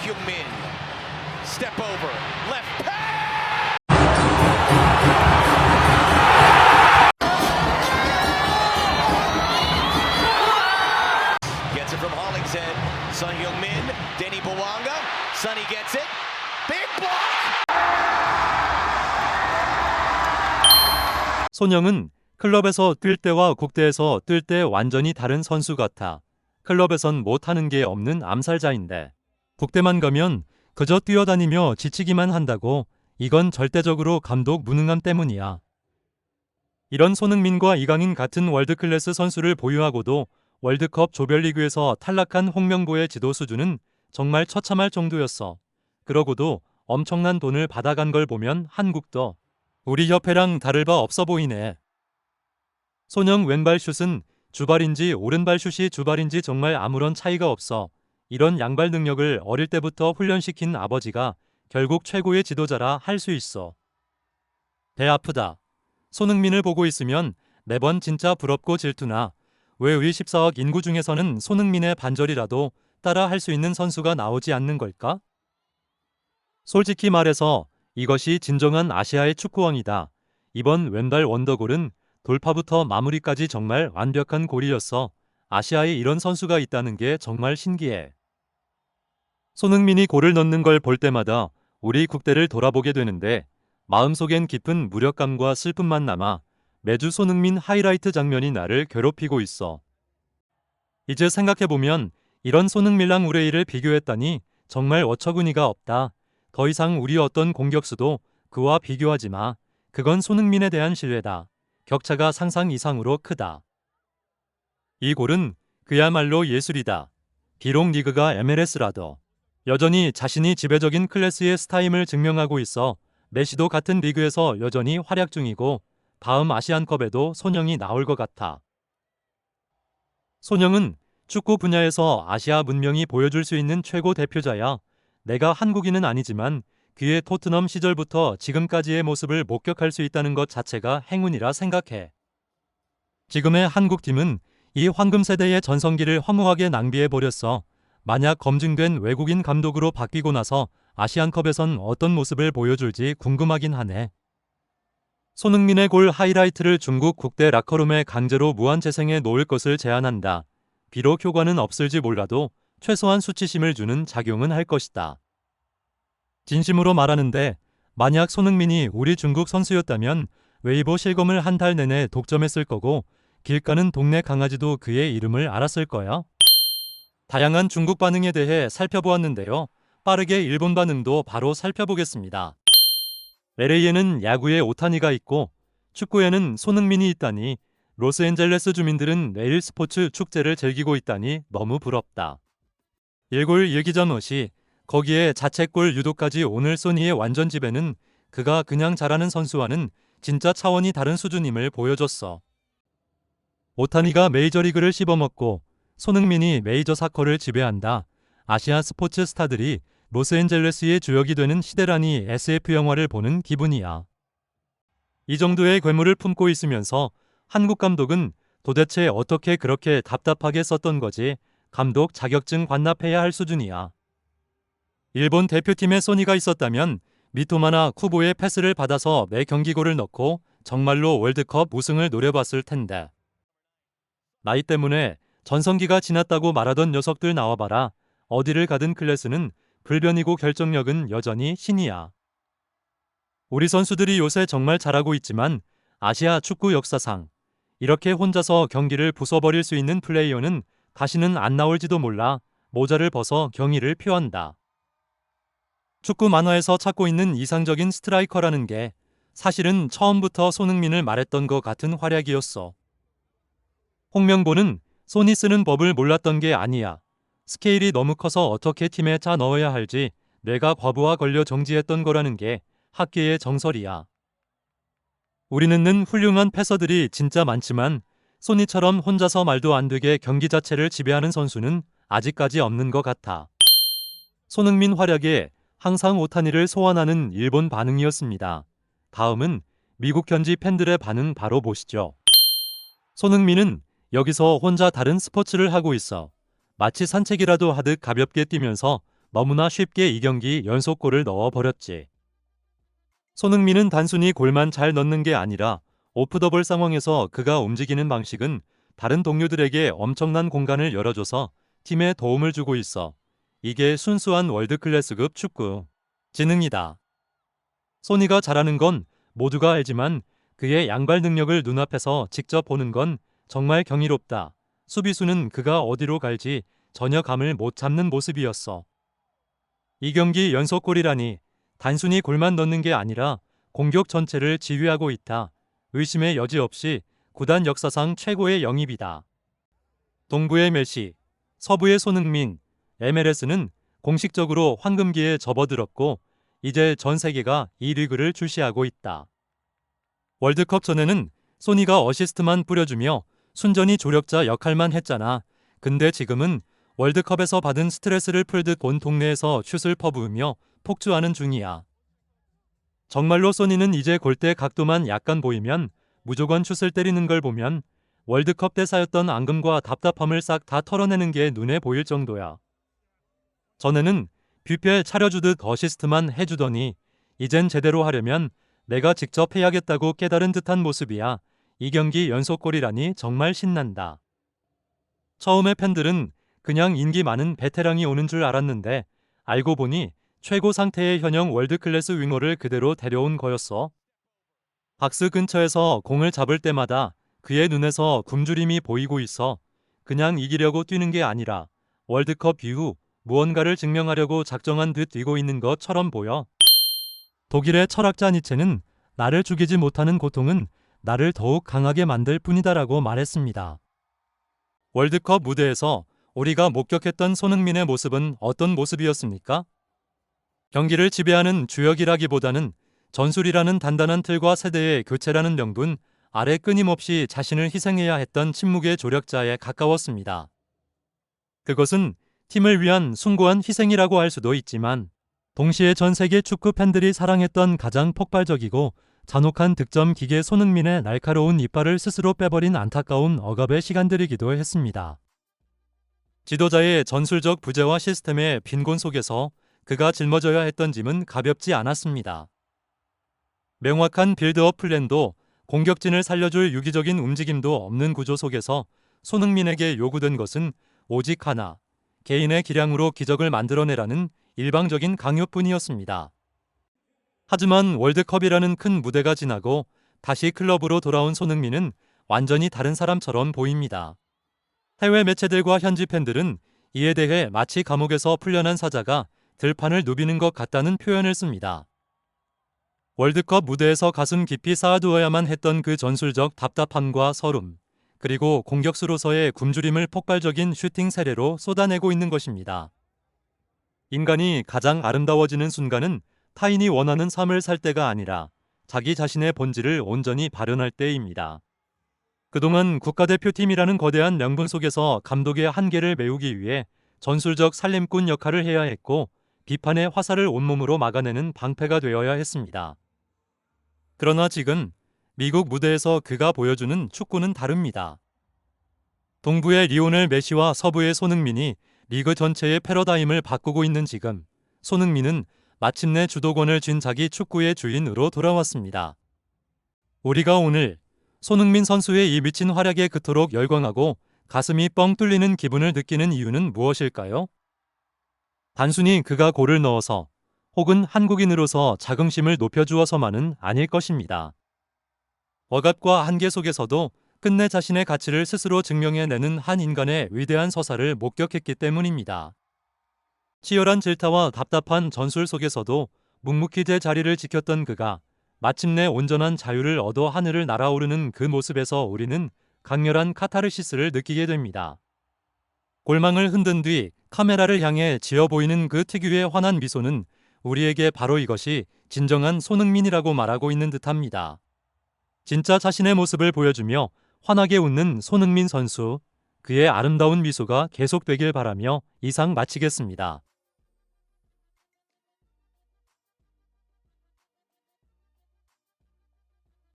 Heung-min, step over, left pass. Gets it from Hollingshead. Son Heung-min, Denny Bouanga. Sonny gets it. Big block. 손영은 클럽에서 뛸 때와 국대에서 뛸 때 완전히 다른 선수 같아. 클럽에선 못하는 게 없는 암살자인데 국대만 가면 그저 뛰어다니며 지치기만 한다고. 이건 절대적으로 감독 무능함 때문이야. 이런 손흥민과 이강인 같은 월드클래스 선수를 보유하고도 월드컵 조별리그에서 탈락한 홍명보의 지도 수준은 정말 처참할 정도였어. 그러고도 엄청난 돈을 받아간 걸 보면 한국도 우리 협회랑 다를 바 없어 보이네. 손영 왼발 슛은 주발인지 오른발 슛이 주발인지 정말 아무런 차이가 없어. 이런 양발 능력을 어릴 때부터 훈련시킨 아버지가 결국 최고의 지도자라 할 수 있어. 배 아프다. 손흥민을 보고 있으면 매번 진짜 부럽고 질투나. 왜 우리 14억 인구 중에서는 손흥민의 반절이라도 따라 할 수 있는 선수가 나오지 않는 걸까? 솔직히 말해서 이것이 진정한 아시아의 축구왕이다. 이번 왼발 원더골은 돌파부터 마무리까지 정말 완벽한 골이었어. 아시아에 이런 선수가 있다는 게 정말 신기해. 손흥민이 골을 넣는 걸 볼 때마다 우리 국대를 돌아보게 되는데 마음속엔 깊은 무력감과 슬픔만 남아 매주 손흥민 하이라이트 장면이 나를 괴롭히고 있어. 이제 생각해보면 이런 손흥민랑 우레이를 비교했다니 정말 어처구니가 없다. 더 이상 우리 어떤 공격수도 그와 비교하지 마. 그건 손흥민에 대한 신뢰다. 격차가 상상 이상으로 크다. 이 골은 그야말로 예술이다. 비록 리그가 MLS라도 여전히 자신이 지배적인 클래스의 스타임을 증명하고 있어. 메시도 같은 리그에서 여전히 활약 중이고 다음 아시안컵에도 손영이 나올 것 같아. 손영은 축구 분야에서 아시아 문명이 보여줄 수 있는 최고 대표자야. 내가 한국인은 아니지만 그의 토트넘 시절부터 지금까지의 모습을 목격할 수 있다는 것 자체가 행운이라 생각해. 지금의 한국팀은 이 황금 세대의 전성기를 허무하게 낭비해버렸어. 만약 검증된 외국인 감독으로 바뀌고 나서 아시안컵에선 어떤 모습을 보여줄지 궁금하긴 하네. 손흥민의 골 하이라이트를 중국 국대 라커룸에 강제로 무한재생해 놓을 것을 제안한다. 비록 효과는 없을지 몰라도 최소한 수치심을 주는 작용은 할 것이다. 진심으로 말하는데 만약 손흥민이 우리 중국 선수였다면 웨이보 실검을 한 달 내내 독점했을 거고 길 가는 동네 강아지도 그의 이름을 알았을 거야. 다양한 중국 반응에 대해 살펴보았는데요. 빠르게 일본 반응도 바로 살펴보겠습니다. LA에는 야구에 오타니가 있고 축구에는 손흥민이 있다니 로스앤젤레스 주민들은 내일 스포츠 축제를 즐기고 있다니 너무 부럽다. 일골 일기점없이 거기에 자책골 유도까지 오늘 소니의 완전 지배는 그가 그냥 잘하는 선수와는 진짜 차원이 다른 수준임을 보여줬어. 오타니가 메이저리그를 씹어먹고 손흥민이 메이저 사커를 지배한다. 아시아 스포츠 스타들이 로스앤젤레스의 주역이 되는 시대라니 SF 영화를 보는 기분이야. 이 정도의 괴물을 품고 있으면서 한국 감독은 도대체 어떻게 그렇게 답답하게 썼던 거지. 감독 자격증 관납해야 할 수준이야. 일본 대표팀에 소니가 있었다면 미토마나 쿠보의 패스를 받아서 매 경기골을 넣고 정말로 월드컵 우승을 노려봤을 텐데. 나이 때문에 전성기가 지났다고 말하던 녀석들 나와봐라. 어디를 가든 클래스는 불변이고 결정력은 여전히 신이야. 우리 선수들이 요새 정말 잘하고 있지만 아시아 축구 역사상 이렇게 혼자서 경기를 부숴버릴 수 있는 플레이어는 다시는 안 나올지도 몰라. 모자를 벗어 경의를 표한다. 축구 만화에서 찾고 있는 이상적인 스트라이커라는 게 사실은 처음부터 손흥민을 말했던 것 같은 활약이었어. 홍명보는 손이 쓰는 법을 몰랐던 게 아니야. 스케일이 너무 커서 어떻게 팀에 짜 넣어야 할지 뇌가 과부하 걸려 정지했던 거라는 게 학계의 정설이야. 우리는 는 훌륭한 패서들이 진짜 많지만 소니처럼 혼자서 말도 안 되게 경기 자체를 지배하는 선수는 아직까지 없는 것 같아. 손흥민 활약에 항상 오타니를 소환하는 일본 반응이었습니다. 다음은 미국 현지 팬들의 반응 바로 보시죠. 손흥민은 여기서 혼자 다른 스포츠를 하고 있어. 마치 산책이라도 하듯 가볍게 뛰면서 너무나 쉽게 이 경기 연속골을 넣어버렸지. 손흥민은 단순히 골만 잘 넣는 게 아니라 오프 더 볼 상황에서 그가 움직이는 방식은 다른 동료들에게 엄청난 공간을 열어줘서 팀에 도움을 주고 있어. 이게 순수한 월드클래스급 축구 지능이다. 소니가 잘하는 건 모두가 알지만 그의 양발 능력을 눈앞에서 직접 보는 건 정말 경이롭다. 수비수는 그가 어디로 갈지 전혀 감을 못 잡는 모습이었어. 이 경기 연속골이라니 단순히 골만 넣는 게 아니라 공격 전체를 지휘하고 있다. 의심의 여지 없이 구단 역사상 최고의 영입이다. 동부의 메시, 서부의 손흥민, MLS는 공식적으로 황금기에 접어들었고 이제 전 세계가 이 리그를 출시하고 있다. 월드컵 전에는 소니가 어시스트만 뿌려주며 순전히 조력자 역할만 했잖아. 근데 지금은 월드컵에서 받은 스트레스를 풀듯 온 동네에서 슛을 퍼부으며 폭주하는 중이야. 정말로 소니는 이제 골대 각도만 약간 보이면 무조건 슛을 때리는 걸 보면 월드컵 때 쌓였던 앙금과 답답함을 싹 다 털어내는 게 눈에 보일 정도야. 전에는 뷔페 차려주듯 어시스트만 해주더니 이젠 제대로 하려면 내가 직접 해야겠다고 깨달은 듯한 모습이야. 이 경기 연속골이라니 정말 신난다. 처음에 팬들은 그냥 인기 많은 베테랑이 오는 줄 알았는데 알고 보니 최고 상태의 현역 월드클래스 윙어를 그대로 데려온 거였어. 박스 근처에서 공을 잡을 때마다 그의 눈에서 굶주림이 보이고 있어. 그냥 이기려고 뛰는 게 아니라 월드컵 이후 무언가를 증명하려고 작정한 듯 뛰고 있는 것처럼 보여. 독일의 철학자 니체는 나를 죽이지 못하는 고통은 나를 더욱 강하게 만들 뿐이다라고 말했습니다. 월드컵 무대에서 우리가 목격했던 손흥민의 모습은 어떤 모습이었습니까? 경기를 지배하는 주역이라기보다는 전술이라는 단단한 틀과 세대의 교체라는 명분 아래 끊임없이 자신을 희생해야 했던 침묵의 조력자에 가까웠습니다. 그것은 팀을 위한 숭고한 희생이라고 할 수도 있지만 동시에 전 세계 축구 팬들이 사랑했던 가장 폭발적이고 잔혹한 득점 기계 손흥민의 날카로운 이빨을 스스로 빼버린 안타까운 억압의 시간들이기도 했습니다. 지도자의 전술적 부재와 시스템의 빈곤 속에서 그가 짊어져야 했던 짐은 가볍지 않았습니다. 명확한 빌드업 플랜도 공격진을 살려줄 유기적인 움직임도 없는 구조 속에서 손흥민에게 요구된 것은 오직 하나, 개인의 기량으로 기적을 만들어내라는 일방적인 강요뿐이었습니다. 하지만 월드컵이라는 큰 무대가 지나고 다시 클럽으로 돌아온 손흥민은 완전히 다른 사람처럼 보입니다. 해외 매체들과 현지 팬들은 이에 대해 마치 감옥에서 풀려난 사자가 들판을 누비는 것 같다는 표현을 씁니다. 월드컵 무대에서 가슴 깊이 쌓아두어야만 했던 그 전술적 답답함과 서름, 그리고 공격수로서의 굶주림을 폭발적인 슈팅 세례로 쏟아내고 있는 것입니다. 인간이 가장 아름다워지는 순간은 타인이 원하는 삶을 살 때가 아니라 자기 자신의 본질을 온전히 발현할 때입니다. 그동안 국가대표팀이라는 거대한 명분 속에서 감독의 한계를 메우기 위해 전술적 살림꾼 역할을 해야 했고 비판의 화살을 온몸으로 막아내는 방패가 되어야 했습니다. 그러나 지금 미국 무대에서 그가 보여주는 축구는 다릅니다. 동부의 리오넬 메시와 서부의 손흥민이 리그 전체의 패러다임을 바꾸고 있는 지금 손흥민은 마침내 주도권을 쥔 자기 축구의 주인으로 돌아왔습니다. 우리가 오늘 손흥민 선수의 이 미친 활약에 그토록 열광하고 가슴이 뻥 뚫리는 기분을 느끼는 이유는 무엇일까요? 단순히 그가 골을 넣어서 혹은 한국인으로서 자긍심을 높여주어서만은 아닐 것입니다. 억압과 한계 속에서도 끝내 자신의 가치를 스스로 증명해내는 한 인간의 위대한 서사를 목격했기 때문입니다. 치열한 질타와 답답한 전술 속에서도 묵묵히 제 자리를 지켰던 그가 마침내 온전한 자유를 얻어 하늘을 날아오르는 그 모습에서 우리는 강렬한 카타르시스를 느끼게 됩니다. 골망을 흔든 뒤 카메라를 향해 지어 보이는 그 특유의 환한 미소는 우리에게 바로 이것이 진정한 손흥민이라고 말하고 있는 듯합니다. 진짜 자신의 모습을 보여주며 환하게 웃는 손흥민 선수, 그의 아름다운 미소가 계속되길 바라며 이상 마치겠습니다.